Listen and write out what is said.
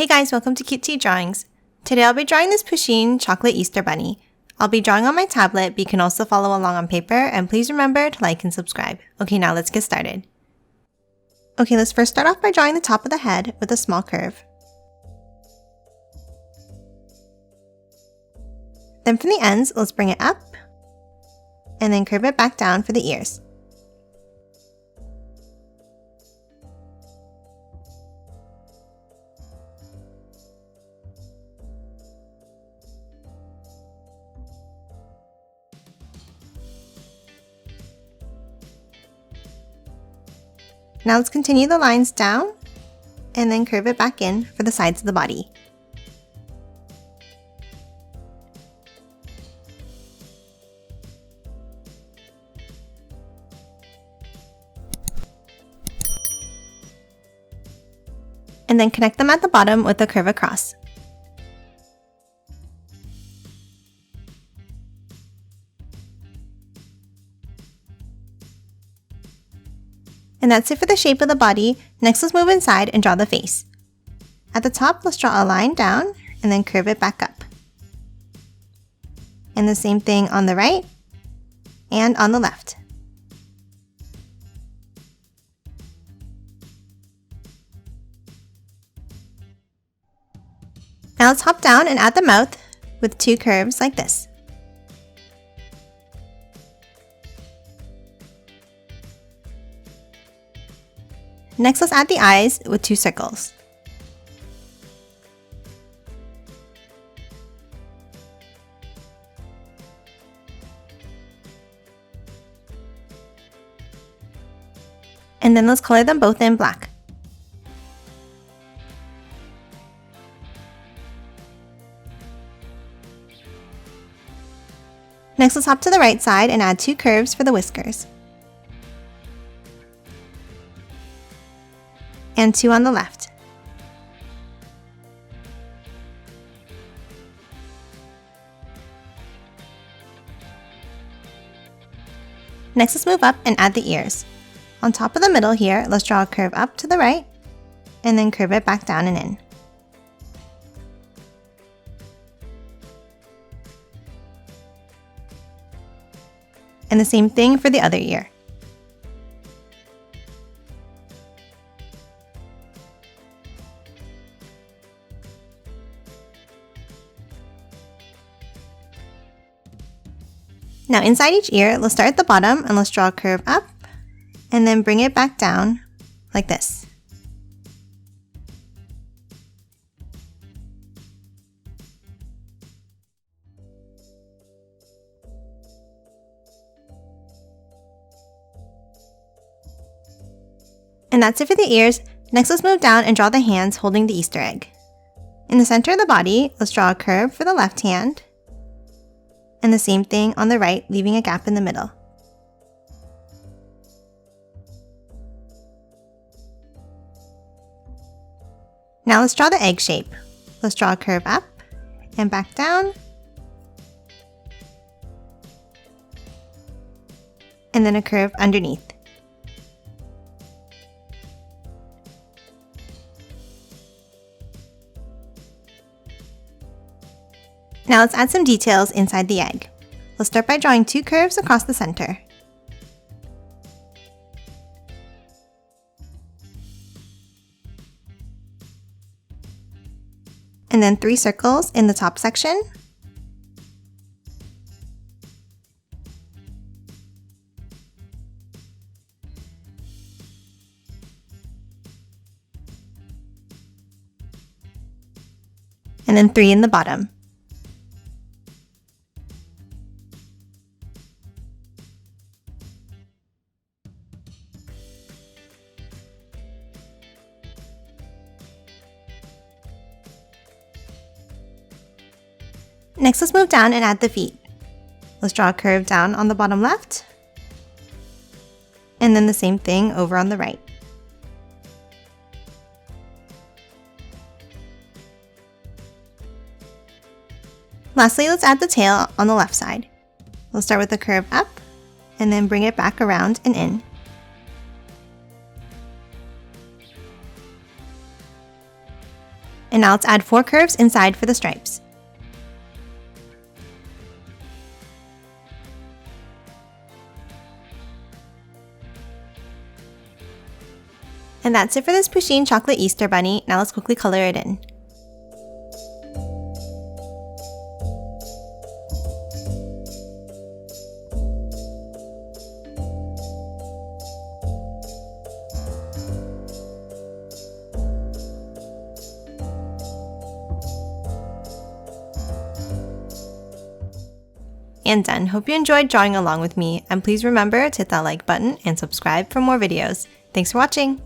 Hey guys, welcome to Cute Tea Drawings. Today I'll be drawing this Pusheen chocolate Easter bunny. I'll be drawing on my tablet, but you can also follow along on paper, and please remember to like and subscribe. Okay, now let's get started. Okay, let's first start off by drawing the top of the head with a small curve. Then from the ends, let's bring it up, and then curve it back down for the ears. Now let's continue the lines down, and then curve it back in for the sides of the body. And then connect them at the bottom with a curve across. And that's it for the shape of the body. Next, let's move inside and draw the face. At the top, let's draw a line down and then curve it back up. And the same thing on the right and on the left. Now let's hop down and add the mouth with two curves like this. Next, let's add the eyes with two circles. And then let's color them both in black. Next, let's hop to the right side and add two curves for the whiskers. And two on the left. Next, let's move up and add the ears. On top of the middle here, let's draw a curve up to the right, and then curve it back down and in. And the same thing for the other ear. Now inside each ear, let's start at the bottom and let's draw a curve up and then bring it back down like this. And that's it for the ears. Next, let's move down and draw the hands holding the Easter egg. In the center of the body, let's draw a curve for the left hand, and the same thing on the right, leaving a gap in the middle. Now let's draw the egg shape. Let's draw a curve up and back down, and then a curve underneath. Now let's add some details inside the egg. Let's start by drawing two curves across the center. And then three circles in the top section. And then three in the bottom. Next, let's move down and add the feet. Let's draw a curve down on the bottom left, and then the same thing over on the right. Lastly, let's add the tail on the left side. We'll start with a curve up, and then bring it back around and in. And now let's add 4 curves inside for the stripes. And that's it for this Pusheen chocolate Easter bunny. Now let's quickly color it in. And done. Hope you enjoyed drawing along with me, and please remember to hit that like button and subscribe for more videos. Thanks for watching!